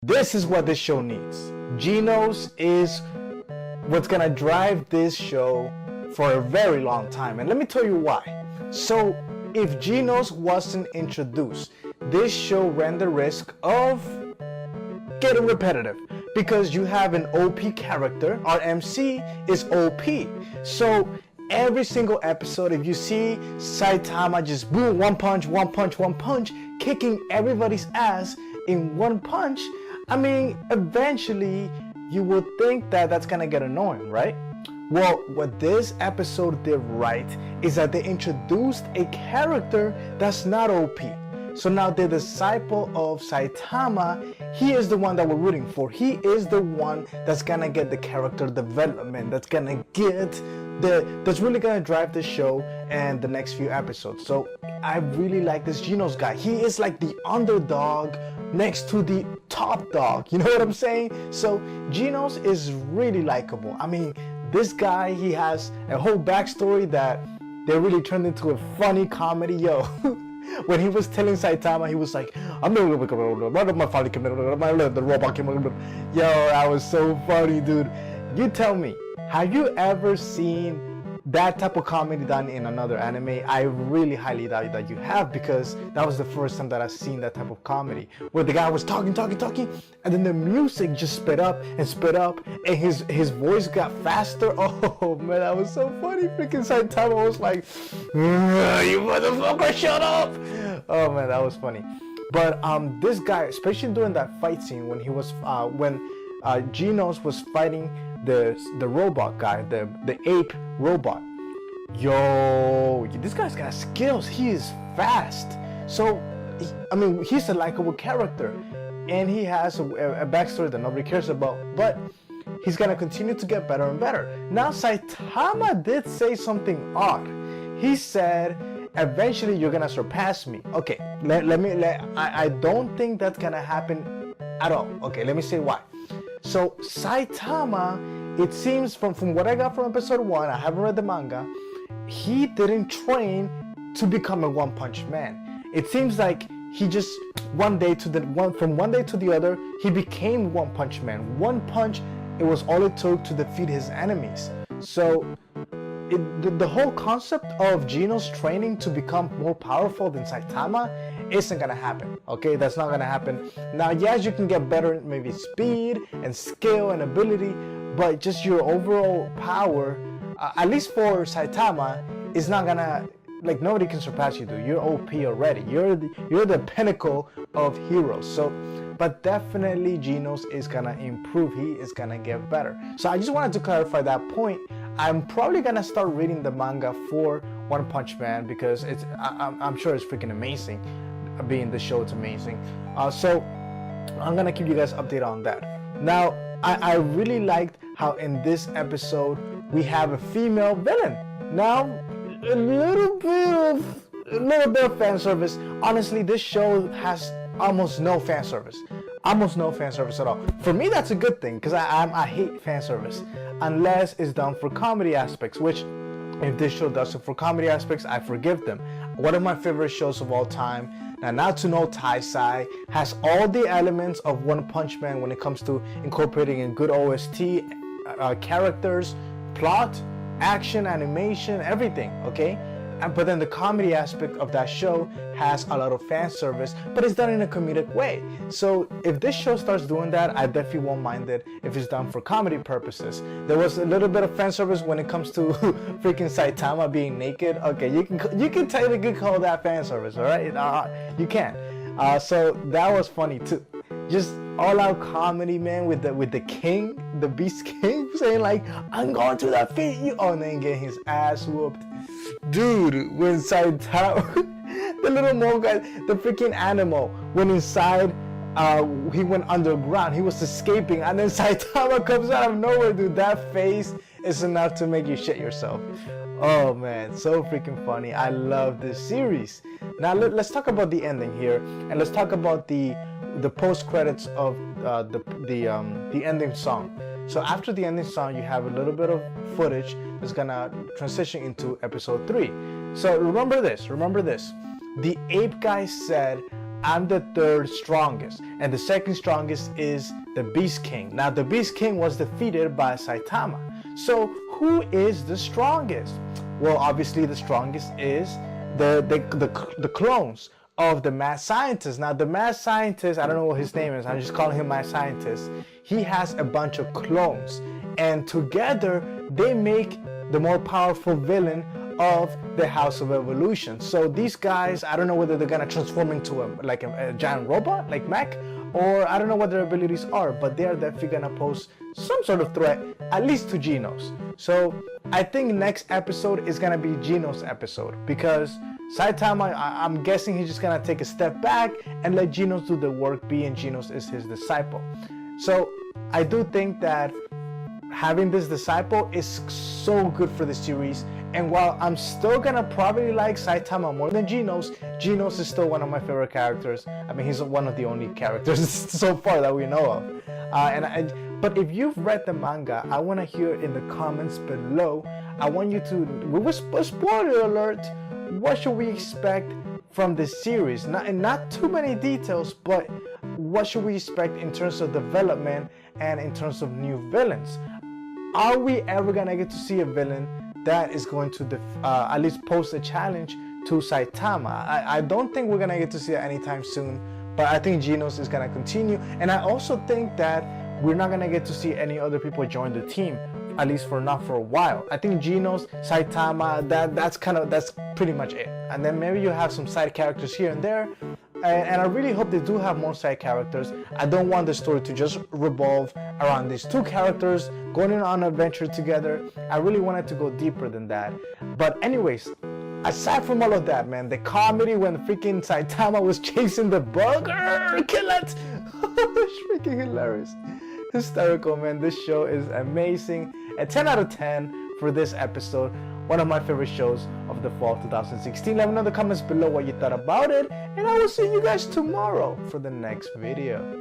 This is what this show needs. Genos is what's gonna drive this show for a very long time, and let me tell you why. So if Genos wasn't introduced, this show ran the risk of getting repetitive because you have an OP character. Our MC is OP, so every single episode, if you see Saitama just boom, one punch, kicking everybody's ass in one punch, I mean, eventually you would think that that's gonna get annoying, right? Well, what this episode did right is that they introduced a character that's not OP. So now the disciple of Saitama, he is the one that we're rooting for. He is the one that's gonna get the character development, that's really gonna drive the show and the next few episodes. So I really like this Genos guy. He is like the underdog next to the top dog. You know what I'm saying? So Genos is really likable. I mean, this guy, he has a whole backstory that they really turned into a funny comedy. Yo. When he was telling Saitama, he was like, I'm the robot. Yo, that was so funny, dude. You tell me, have you ever seen that type of comedy done in another anime? I really highly doubt that you have, because that was the first time that I've seen that type of comedy where the guy was talking, and then the music just sped up, and his voice got faster. Oh man, that was so funny. Freaking Saitama was like, you motherfucker, shut up. Oh man, that was funny. But this guy, especially during that fight scene when he was when Genos was fighting the robot guy, the ape robot. Yo, this guy's got skills. He is fast. So, he's a likable character, and he has a backstory that nobody cares about. But he's gonna continue to get better and better. Now, Saitama did say something odd. He said, "Eventually, you're gonna surpass me." Okay, I don't think that's gonna happen at all. Okay, let me say why. So Saitama, it seems from what I got from episode 1, I haven't read the manga, he didn't train to become a One Punch Man. It seems like he just from one day to the other, he became One Punch Man. One punch, it was all it took to defeat his enemies. So the whole concept of Genos training to become more powerful than Saitama isn't gonna happen. Okay, that's not gonna happen. Now, yes, you can get better, maybe speed and skill and ability, but just your overall power, at least for Saitama, is not gonna, like, nobody can surpass you, dude. You're OP already. You're the pinnacle of heroes. So, but definitely Genos is gonna improve. He is gonna get better. So I just wanted to clarify that point. I'm probably gonna start reading the manga for One Punch Man because I'm sure it's freaking amazing. Being the show, it's amazing. So I'm gonna keep you guys updated on that. Now, I really liked how in this episode we have a female villain. Now, a little bit of fan service. Honestly, this show has almost no fan service. Almost no fan service at all. For me, that's a good thing, because I hate fan service unless it's done for comedy aspects, which if this show does it for comedy aspects, I forgive them. One of my favorite shows of all time, and not to know Taisai, has all the elements of One Punch Man when it comes to incorporating a good OST, characters, plot, action, animation, everything, okay? But then the comedy aspect of that show has a lot of fan service, but it's done in a comedic way. So if this show starts doing that, I definitely won't mind it if it's done for comedy purposes. There was a little bit of fan service when it comes to freaking Saitama being naked. Okay, you can technically call that fan service, all right? You can. So that was funny too. Just all out comedy, man, with the king, the Beast King, saying like, "I'm going to defeat you," and then getting his ass whooped. Dude, when Saitama, the little mole guy, the freaking animal, went inside, he went underground, he was escaping, and then Saitama comes out of nowhere, dude. That face is enough to make you shit yourself. Oh man, so freaking funny. I love this series. Now let's talk about the ending here, and let's talk about the post credits of the ending song. So after the ending song, you have a little bit of footage that's gonna transition into episode 3. So remember this. The ape guy said, I'm the third strongest, and the second strongest is the Beast King. Now the Beast King was defeated by Saitama. So who is the strongest? Well, obviously the strongest is the clones of the mad scientist. Now the mad scientist, I don't know what his name is, I'm just calling him mad scientist. He has a bunch of clones, and together they make the more powerful villain of the House of Evolution. So these guys, I don't know whether they're gonna transform into a giant robot like mech, or I don't know what their abilities are, but they are definitely gonna pose some sort of threat, at least to Genos. So I think next episode is gonna be Genos episode, because Saitama, I'm guessing he's just gonna take a step back and let Genos do the work, being Genos is his disciple. So I do think that having this disciple is so good for the series, and while I'm still gonna probably like Saitama more than Genos, Genos is still one of my favorite characters. I mean, he's one of the only characters so far that we know of. But if you've read the manga, I want to hear in the comments below. I want you to, with a spoiler alert, what should we expect from this series? Not too many details, but what should we expect in terms of development and in terms of new villains? Are we ever gonna get to see a villain that is going to at least pose a challenge to Saitama? I don't think we're gonna get to see it anytime soon, but I think Genos is gonna continue, and I also think that we're not gonna get to see any other people join the team, at least not for a while. I think Genos, Saitama, that's pretty much it. And then maybe you have some side characters here and there. And I really hope they do have more side characters. I don't want the story to just revolve around these two characters going on an adventure together. I really wanted to go deeper than that. But anyways, aside from all of that, man, the comedy when freaking Saitama was chasing the bug, kill it! It's freaking hilarious. Hysterical, man. This show is amazing. A 10 out of 10 for this episode. One of my favorite shows of the fall 2016. Let me know in the comments below what you thought about it, and I will see you guys tomorrow for the next video.